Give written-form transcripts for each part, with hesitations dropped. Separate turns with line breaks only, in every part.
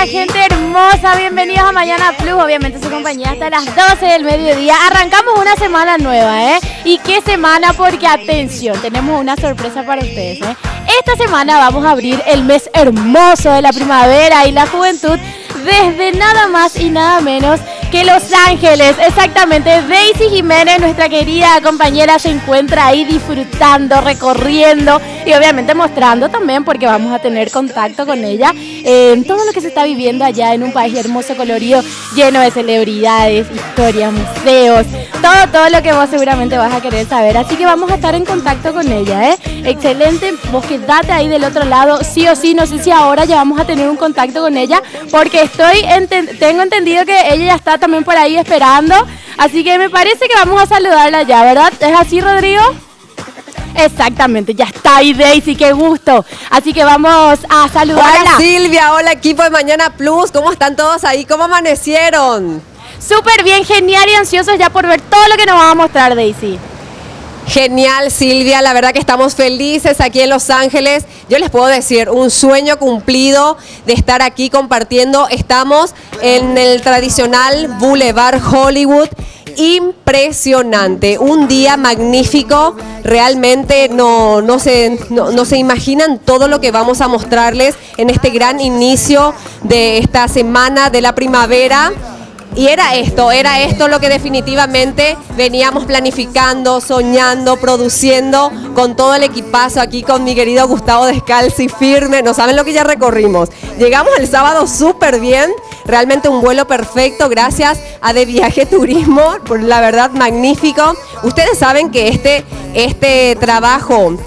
Hola gente hermosa, bienvenidos a Mañana Plus, obviamente su compañía hasta las 12 del mediodía. Arrancamos una semana nueva, ¿Y qué semana? Porque atención, tenemos una sorpresa para ustedes, Esta semana vamos a abrir el mes hermoso de la primavera y la juventud desde nada más y nada menos que Los Ángeles. Exactamente, Daisy Jiménez, nuestra querida compañera, se encuentra ahí disfrutando, recorriendo y obviamente mostrando también, porque vamos a tener contacto con ella en todo lo que se está viviendo allá en un país hermoso, colorido, lleno de celebridades, historias, museos, todo lo que vos seguramente vas a querer saber. Así que vamos a estar en contacto con ella, Excelente, vos quedate ahí del otro lado, sí o sí. No sé si ahora ya vamos a tener un contacto con ella, porque tengo entendido que ella ya está también por ahí esperando, así que me parece que vamos a saludarla ya, ¿verdad? ¿Es así, Rodrigo? Exactamente, ya está ahí Daisy, qué gusto. Así que vamos a saludarla.
Hola Silvia, hola equipo de Mañana Plus, ¿cómo están todos ahí? ¿Cómo amanecieron?
Súper bien, genial y ansiosos ya por ver todo lo que nos va a mostrar Daisy.
Genial Silvia, la verdad que estamos felices aquí en Los Ángeles. Yo les puedo decir, un sueño cumplido de estar aquí compartiendo. Estamos en el tradicional Boulevard Hollywood. Impresionante, un día magnífico, realmente no se imaginan todo lo que vamos a mostrarles en este gran inicio de esta semana de la primavera. Y era esto lo que definitivamente veníamos planificando, soñando, produciendo con todo el equipazo aquí con mi querido Gustavo Descalzi firme. No saben lo que ya recorrimos. Llegamos el sábado súper bien, realmente un vuelo perfecto gracias a De Viaje Turismo, por la verdad magnífico. Ustedes saben que este trabajo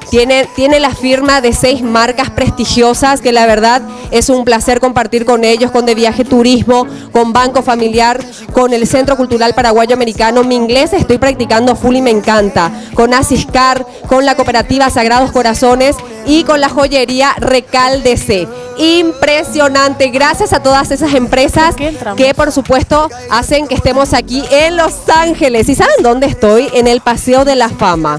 tiene la firma de 6 marcas prestigiosas que la verdad es un placer compartir con ellos, con De Viaje Turismo, con Banco Familiar, con el Centro Cultural Paraguayo Americano. Mi inglés estoy practicando full y me encanta. Con Asiscar, con la cooperativa Sagrados Corazones y con la joyería Recaldece. Impresionante, gracias a todas esas empresas que por supuesto hacen que estemos aquí en Los Ángeles. ¿Y saben dónde estoy? En el Paseo de la Fama.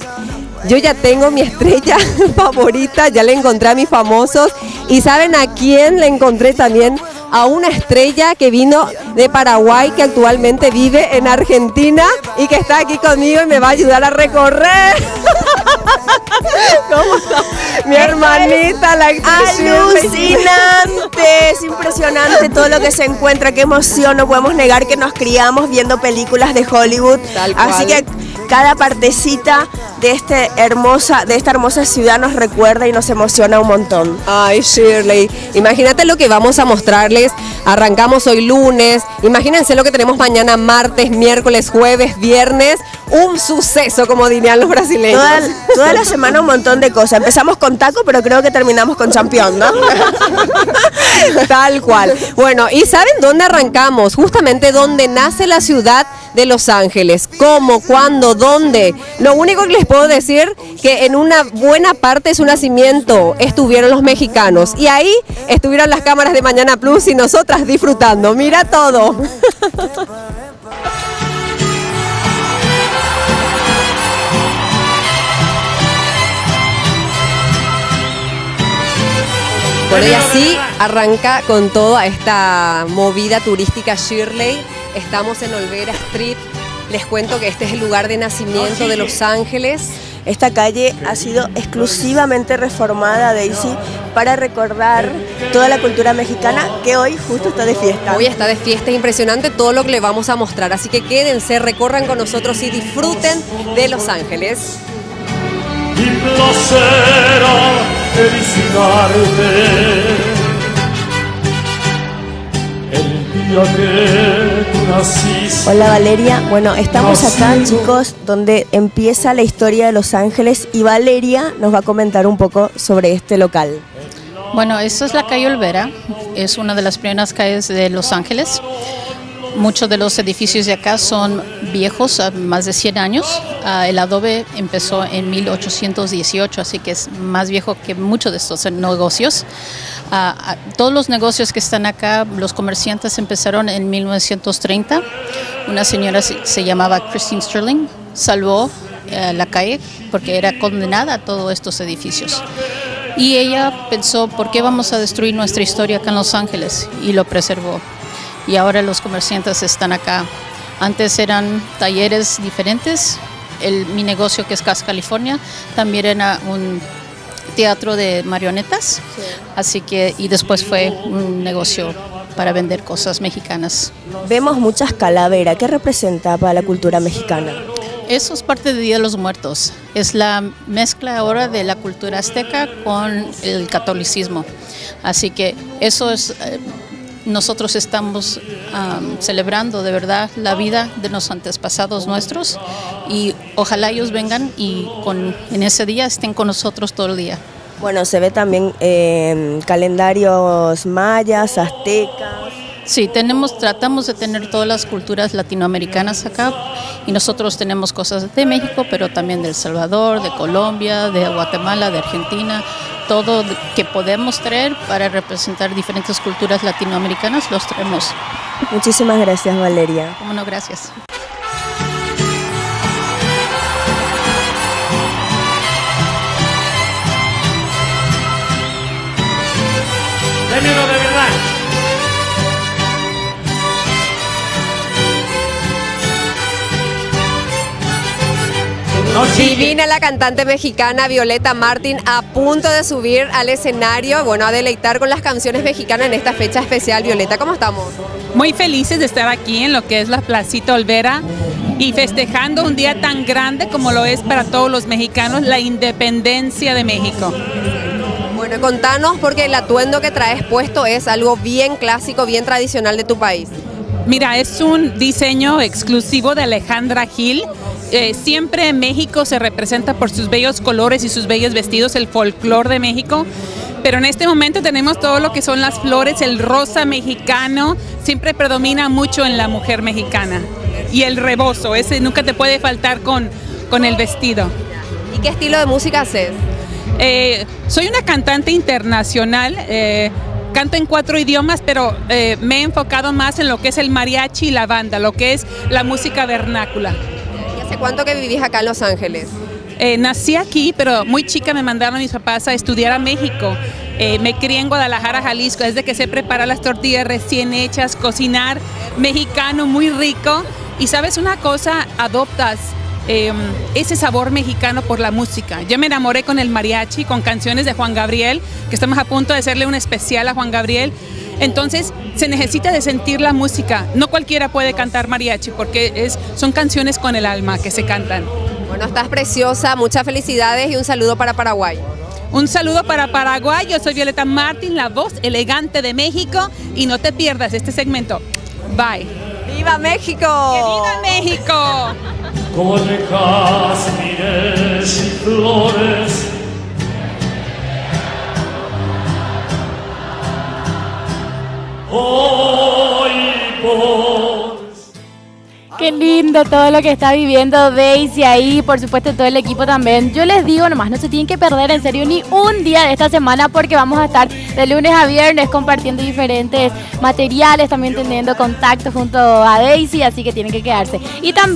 Yo ya tengo mi estrella favorita, ya le encontré a mis famosos. ¿Y saben a quién le encontré también? A una estrella que vino de Paraguay, que actualmente vive en Argentina y que está aquí conmigo y me va a ayudar a recorrer. ¿Cómo está? Mi hermanita, la actriz.
Alucinante, es impresionante todo lo que se encuentra, qué emoción, no podemos negar que nos criamos viendo películas de Hollywood. Así que cada partecita de esta hermosa ciudad nos recuerda y nos emociona un montón.
Ay, Shirley, imagínate lo que vamos a mostrarles. Arrancamos hoy lunes, imagínense lo que tenemos mañana martes, miércoles, jueves, viernes. Un suceso, como dirían los brasileños.
Toda la semana un montón de cosas. Empezamos con taco, pero creo que terminamos con champión, ¿no?
Tal cual. Bueno, ¿y saben dónde arrancamos? Justamente donde nace la ciudad de Los Ángeles. ¿Cómo? ¿Cuándo? ¿Dónde? Lo único que les puedo decir que en una buena parte de su nacimiento estuvieron los mexicanos. Y ahí estuvieron las cámaras de Mañana Plus y nosotras disfrutando. Mira todo. Bueno, y así arranca con toda esta movida turística Shirley. Estamos en Olvera Street. Les cuento que este es el lugar de nacimiento de Los Ángeles.
Esta calle ha sido exclusivamente reformada, Daisy, para recordar toda la cultura mexicana que hoy justo está de fiesta.
Hoy está de fiesta, es impresionante todo lo que le vamos a mostrar. Así que quédense, recorran con nosotros y disfruten de Los Ángeles.
Mi placer felicitarte el día que tú naciste.
Hola Valeria, bueno, estamos acá chicos donde empieza la historia de Los Ángeles y Valeria nos va a comentar un poco sobre este local.
Bueno, esta es la calle Olvera, es una de las primeras calles de Los Ángeles. Muchos de los edificios de acá son viejos, más de 100 años. El adobe empezó en 1818, así que es más viejo que muchos de estos negocios. Todos los negocios que están acá, los comerciantes empezaron en 1930. Una señora se llamaba Christine Sterling, salvó la calle porque era condenada a todos estos edificios. Y ella pensó, ¿por qué vamos a destruir nuestra historia acá en Los Ángeles? Y lo preservó. Y ahora los comerciantes están acá. Antes eran talleres diferentes. Mi negocio, que es Casa California, también era un teatro de marionetas. Sí. Así que, y después fue un negocio para vender cosas mexicanas.
Vemos muchas calaveras. ¿Qué representa para la cultura mexicana?
Eso es parte de Día de los Muertos. Es la mezcla ahora de la cultura azteca con el catolicismo. Así que eso es... Nosotros estamos celebrando de verdad la vida de los antepasados nuestros y ojalá ellos vengan y en ese día estén con nosotros todo el día.
Bueno, se ve también calendarios mayas, aztecas.
Sí, tratamos de tener todas las culturas latinoamericanas acá y nosotros tenemos cosas de México, pero también de El Salvador, de Colombia, de Guatemala, de Argentina. Todo que podemos traer para representar diferentes culturas latinoamericanas, los traemos.
Muchísimas gracias, Valeria.
Cómo no, gracias.
Premio de verdad.
Divina la cantante mexicana Violeta Martín, a punto de subir al escenario, bueno, a deleitar con las canciones mexicanas en esta fecha especial. Violeta, ¿cómo estamos?
Muy felices de estar aquí en lo que es la Placita Olvera y festejando un día tan grande como lo es para todos los mexicanos, la independencia de México.
Bueno, contanos, porque el atuendo que traes puesto es algo bien clásico, bien tradicional de tu país.
Mira, es un diseño exclusivo de Alejandra Gil. Siempre México se representa por sus bellos colores y sus bellos vestidos, el folclor de México, pero en este momento tenemos todo lo que son las flores, el rosa mexicano, siempre predomina mucho en la mujer mexicana, y el rebozo, ese nunca te puede faltar con el vestido.
¿Y qué estilo de música haces?
Soy una cantante internacional, canto en 4 idiomas, pero me he enfocado más en lo que es el mariachi y la banda, lo que es la música vernácula.
¿Hace cuánto que vivís acá en Los Ángeles?
Nací aquí, pero muy chica me mandaron mis papás a estudiar a México. Me crié en Guadalajara, Jalisco, desde que sé preparar las tortillas recién hechas, cocinar mexicano muy rico. Y sabes una cosa, adoptas ese sabor mexicano por la música. Yo me enamoré con el mariachi, con canciones de Juan Gabriel, que estamos a punto de hacerle un especial a Juan Gabriel. Entonces se necesita de sentir la música. No cualquiera puede cantar mariachi porque son canciones con el alma que se cantan.
Bueno, estás preciosa, muchas felicidades y un saludo para Paraguay.
Un saludo para Paraguay, yo soy Violeta Martín, la voz elegante de México, y no te pierdas este segmento. Bye.
¡Viva México!
¡Que viva México!
Como de jazmines y flores, hoy por...
Qué lindo todo lo que está viviendo Daisy ahí, por supuesto todo el equipo también. Yo les digo nomás, no se tienen que perder en serio ni un día de esta semana porque vamos a estar de lunes a viernes compartiendo diferentes materiales, también teniendo contacto junto a Daisy, así que tienen que quedarse. Y también